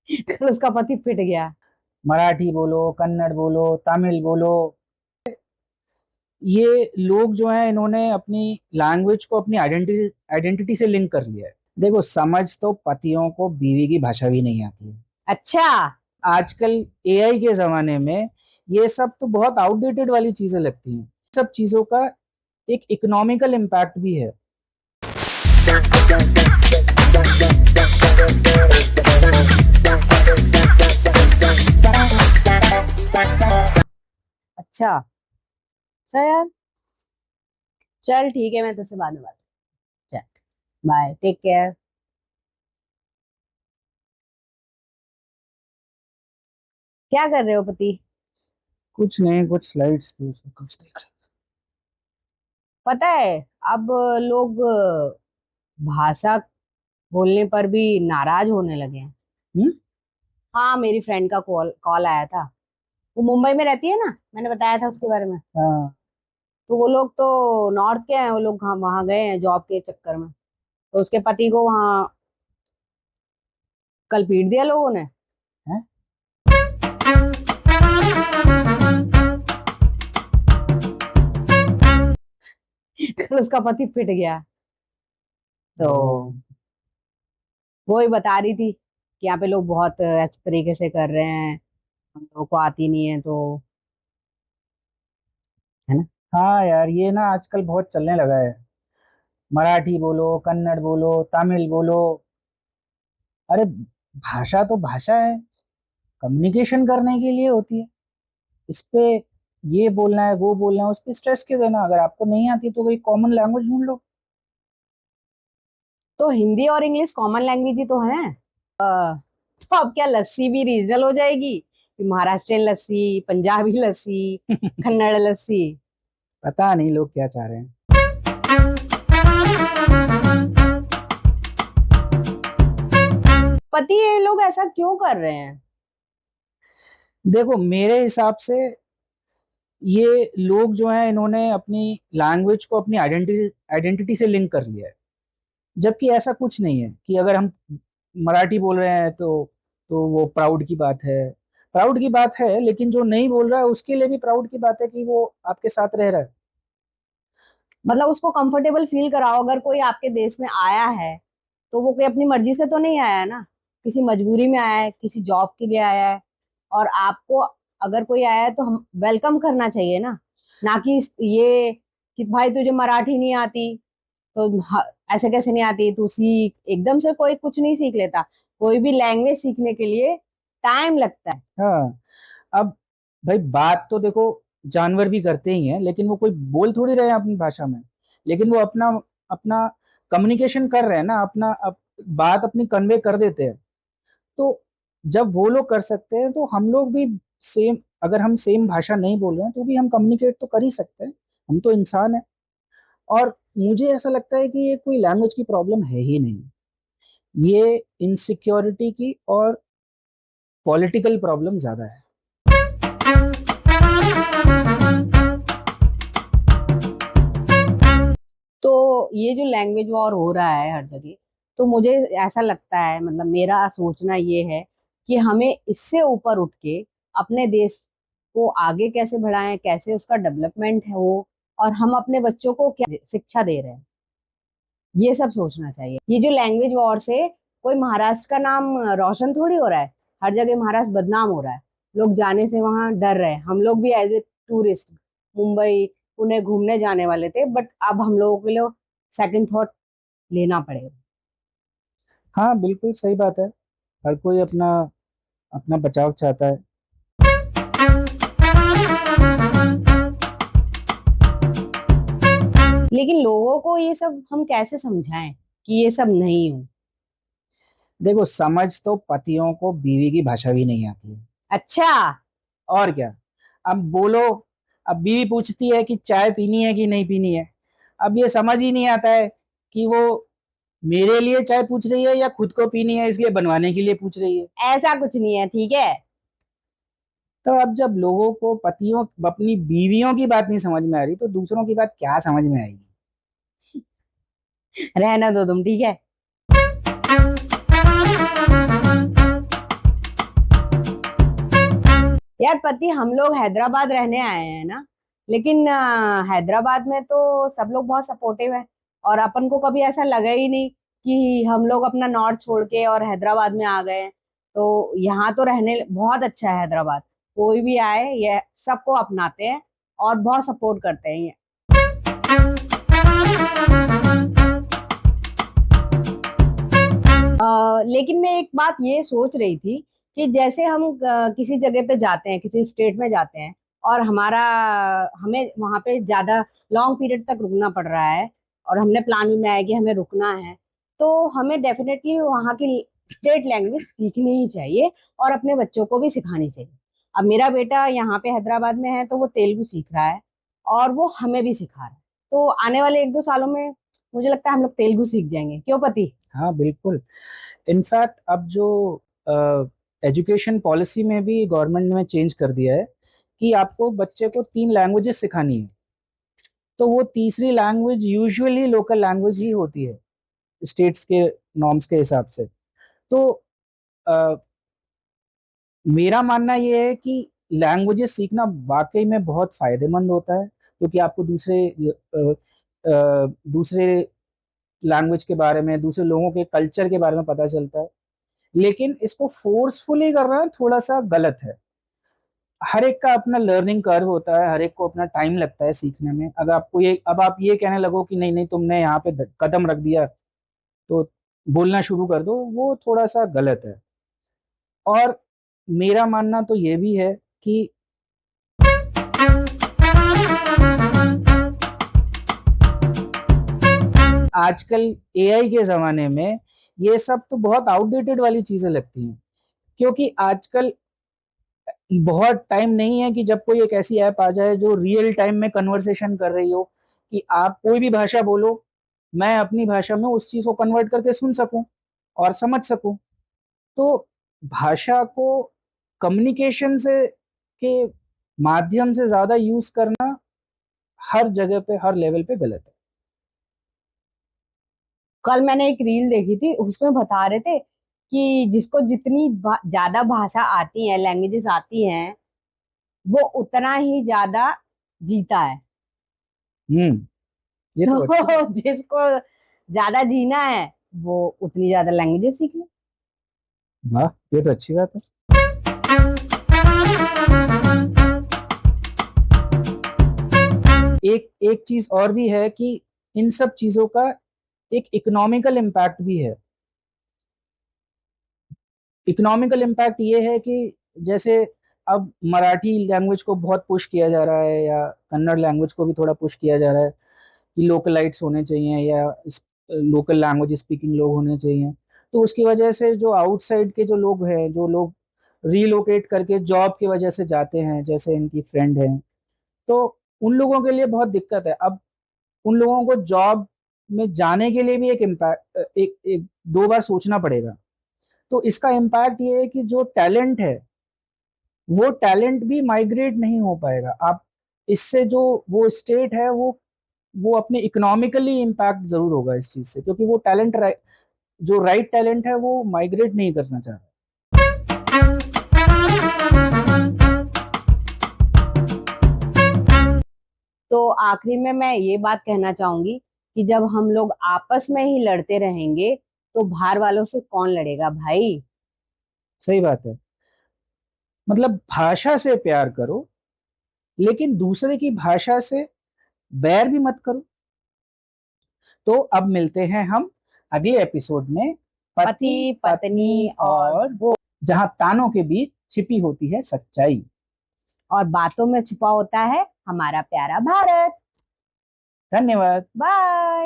कल उसका पति पिट गया। मराठी बोलो, कन्नड़ बोलो, तमिल बोलो, ये लोग जो हैं इन्होंने अपनी लैंग्वेज को अपनी आइडेंटिटी आइडेंटिटी से लिंक कर लिया है। देखो, समझ तो पतियों को बीवी की भाषा भी नहीं आती है। अच्छा। आजकल एआई के जमाने में ये सब तो बहुत आउटडेटेड वाली चीजें लगती हैं। सब चीजों का एक इकोनॉमिकल इम्पैक्ट भी है। अच्छा। अच्छा यार, चल ठीक है, मैं तुझसे बाद में बात। चल, बाय, टेक केयर। क्या कर रहे हो पति? कुछ नहीं, कुछ स्लाइड्स थी उसमें कुछ देख रहा पता है, अब लोग भाषा बोलने पर भी नाराज होने लगे हैं। था। हाँ, मेरी फ्रेंड का कॉल कॉल आया था। वो मुंबई में रहती है ना, मैंने बताया था उसके बारे में। हाँ। तो वो लोग तो नॉर्थ के हैं, वो लोग वहां गए हैं जॉब के चक्कर में। तो उसके पति को वहां कल पीट दिया लोगों ने। हैं? कल उसका पति पिट गया। तो ओ, वो ही बता रही थी कि यहाँ पे लोग बहुत अच्छे तरीके से कर रहे हैं, हम लोगों को आती नहीं है तो, है ना। हाँ यार, ये ना आजकल बहुत चलने लगा है। मराठी बोलो, कन्नड़ बोलो, तमिल बोलो। अरे, भाषा तो भाषा है, कम्युनिकेशन करने के लिए होती है। इस पे ये बोलना है, वो बोलना है, उस पे स्ट्रेस क्यों देना? अगर आपको नहीं आती तो कोई कॉमन लैंग्वेज ढूंढ लो। तो हिंदी और इंग्लिश कॉमन लैंग्वेज ही तो है। तो अब क्या लस्सी भी रीजनल हो जाएगी? कि महाराष्ट्रियन लस्सी, पंजाबी लस्सी, कन्नड़ लस्सी। पता नहीं लोग क्या चाह रहे हैं। पति ये लोग ऐसा क्यों कर रहे हैं? देखो, मेरे हिसाब से ये लोग जो हैं इन्होंने अपनी लैंग्वेज को अपनी आइडेंटिटी आइडेंटिटी से लिंक कर लिया है। जबकि ऐसा कुछ नहीं है कि अगर हम मराठी बोल रहे हैं तो वो प्राउड की बात है। प्राउड की बात है, लेकिन जो नहीं बोल रहा है उसके लिए भी प्राउड की बात है कि वो आपके साथ रह रहा है। मतलब उसको कंफर्टेबल फील कराओ। अगर कोई आपके देश में आया है तो वो कोई अपनी मर्जी से तो नहीं आया है ना, किसी मजबूरी में आया है, किसी जॉब के लिए आया है। और आपको अगर कोई आया है तो हम वेलकम करना चाहिए ना। ना कि ये कि भाई तुझे मराठी नहीं आती तो ऐसे कैसे नहीं आती, तू सीख। एकदम से कोई कुछ नहीं सीख लेता। कोई भी लैंग्वेज सीखने के लिए टाइम लगता है। हाँ। अब भाई, बात तो देखो, जानवर भी करते ही हैं, लेकिन वो कोई बोल थोड़ी रहे हैं अपनी भाषा में। लेकिन वो अपना अपना कम्युनिकेशन कर रहे हैं ना, बात अपनी कन्वे कर देते हैं। तो जब वो लोग कर सकते हैं तो हम लोग भी सेम। अगर हम सेम भाषा नहीं बोल रहे हैं तो भी हम कम्युनिकेट तो कर ही सकते हैं। हम तो इंसान हैं। और मुझे ऐसा लगता है कि ये कोई लैंग्वेज की प्रॉब्लम है ही नहीं। ये इनसिक्योरिटी की और पॉलिटिकल प्रॉब्लम ज्यादा है। तो ये जो लैंग्वेज वॉर हो रहा है हर जगह, तो मुझे ऐसा लगता है, मतलब मेरा सोचना ये है कि हमें इससे ऊपर उठ के अपने देश को आगे कैसे बढ़ाएं, कैसे उसका डेवलपमेंट है वो, और हम अपने बच्चों को क्या शिक्षा दे रहे हैं, ये सब सोचना चाहिए। ये जो लैंग्वेज वॉर से कोई महाराष्ट्र का नाम रोशन थोड़ी हो रहा है। हर जगह महाराष्ट्र बदनाम हो रहा है। लोग जाने से वहां डर रहे हैं। हम लोग भी as a tourist Mumbai Pune घूमने जाने वाले थे, बट अब हम लोगों के लिए सेकंड थॉट लेना पड़ेगा। हाँ, बिल्कुल सही बात है। हर कोई अपना अपना बचाव चाहता है। लेकिन लोगों को ये सब हम कैसे समझाएं कि ये सब नहीं हो? देखो, समझ तो पतियों को बीवी की भाषा भी नहीं आती है। अच्छा। और क्या। अब बोलो। अब बीवी पूछती है कि चाय पीनी है कि नहीं पीनी है। अब ये समझ ही नहीं आता है कि वो मेरे लिए चाय पूछ रही है या खुद को पीनी है इसलिए बनवाने के लिए पूछ रही है। ऐसा कुछ नहीं है, ठीक है। तो अब जब लोगों को पतियों अपनी बीवियों की बात नहीं समझ में आ रही तो दूसरों की बात क्या समझ में आएगी? रहना दो तुम, ठीक है। यार पति, हम लोग हैदराबाद रहने आए हैं ना, लेकिन हैदराबाद में तो सब लोग बहुत सपोर्टिव है, और अपन को कभी ऐसा लगा ही नहीं कि हम लोग अपना नॉर्थ छोड़ के और हैदराबाद में आ गए हैं। तो यहाँ तो रहने बहुत अच्छा है हैदराबाद। कोई भी आए ये सबको अपनाते हैं और बहुत सपोर्ट करते हैं ये। लेकिन मैं एक बात ये सोच रही थी कि जैसे हम किसी जगह पे जाते हैं, किसी स्टेट में जाते हैं, और हमें वहां पे ज्यादा लॉन्ग पीरियड तक रुकना पड़ रहा है, और हमने प्लान भी बनाया कि हमें रुकना है, तो हमें डेफिनेटली वहाँ की स्टेट लैंग्वेज सीखनी ही चाहिए और अपने बच्चों को भी सिखानी चाहिए। अब मेरा बेटा यहाँ पे हैदराबाद में है तो वो तेलुगु सीख रहा है, और वो हमें भी सिखा रहा है। तो आने वाले 1-2 सालों में मुझे लगता है हम लोग तेलुगु सीख जाएंगे, क्यों पति? हाँ बिल्कुल। इनफैक्ट अब जो एजुकेशन पॉलिसी में भी गवर्नमेंट ने चेंज कर दिया है कि आपको बच्चे को 3 लैंग्वेजेस सिखानी है, तो वो तीसरी लैंग्वेज यूजुअली लोकल लैंग्वेज ही होती है स्टेट्स के नॉर्म्स के हिसाब से। तो अ, मेरा मानना ये है कि लैंग्वेजेस सीखना वाकई में बहुत फायदेमंद होता है, क्योंकि आपको दूसरे लैंग्वेज के बारे में, दूसरे लोगों के कल्चर के बारे में पता चलता है। लेकिन इसको फोर्सफुली करना थोड़ा सा गलत है। हर एक का अपना लर्निंग कर्व होता है, हर एक को अपना टाइम लगता है सीखने में। अगर आपको ये अब आप ये कहने लगो कि नहीं नहीं तुमने यहाँ पे कदम रख दिया तो बोलना शुरू कर दो, वो थोड़ा सा गलत है। और मेरा मानना तो ये भी है कि आजकल एआई के जमाने में ये सब तो बहुत आउटडेटेड वाली चीजें लगती हैं, क्योंकि आजकल बहुत टाइम नहीं है कि जब कोई एक ऐसी ऐप आ जाए जो रियल टाइम में कन्वर्सेशन कर रही हो, कि आप कोई भी भाषा बोलो, मैं अपनी भाषा में उस चीज को कन्वर्ट करके सुन सकूं और समझ सकूं। तो भाषा को कम्युनिकेशन से के माध्यम से ज्यादा यूज करना हर जगह पे, हर लेवल पे गलत है। कल मैंने एक रील देखी थी, उसमें बता रहे थे कि जिसको जितनी ज्यादा भाषा आती है, लैंग्वेजेस आती हैं, वो उतना ही ज्यादा जीता है। ये तो अच्छी तो बात। जिसको ज्यादा जीना है वो उतनी ज्यादा लैंग्वेजेस सीख ले। वाह, ये तो अच्छी बात है। एक एक चीज और भी है कि इन सब चीजों का एक इकोनॉमिकल इम्पैक्ट भी है। इकोनॉमिकल इम्पैक्ट ये है कि जैसे अब मराठी लैंग्वेज को बहुत पुश किया जा रहा है, या कन्नड़ लैंग्वेज को भी थोड़ा पुश किया जा रहा है कि लोकलाइट्स होने चाहिए, या लोकल लैंग्वेज स्पीकिंग लोग होने चाहिए। तो उसकी वजह से जो आउटसाइड के जो लोग हैं, जो लोग रीलोकेट करके जॉब की वजह से जाते हैं, जैसे इनकी फ्रेंड है, तो उन लोगों के लिए बहुत दिक्कत है। अब उन लोगों को जॉब में जाने के लिए भी एक इम्पैक्ट, एक 2 बार सोचना पड़ेगा। तो इसका इम्पैक्ट ये है कि जो टैलेंट है वो टैलेंट भी माइग्रेट नहीं हो पाएगा। आप इससे जो वो स्टेट है वो अपने इकोनॉमिकली इम्पैक्ट जरूर होगा इस चीज से, क्योंकि वो टैलेंट, जो राइट टैलेंट है वो माइग्रेट नहीं करना चाह रहा। तो आखिरी में मैं ये बात कहना चाहूंगी कि जब हम लोग आपस में ही लड़ते रहेंगे तो बाहर वालों से कौन लड़ेगा भाई? सही बात है। मतलब भाषा से प्यार करो, लेकिन दूसरे की भाषा से बैर भी मत करो। तो अब मिलते हैं हम अगले एपिसोड में, पति पत्नी और वो, जहां तानों के बीच छिपी होती है सच्चाई, और बातों में छुपा होता है हमारा प्यारा भारत। धन्यवाद। बाय।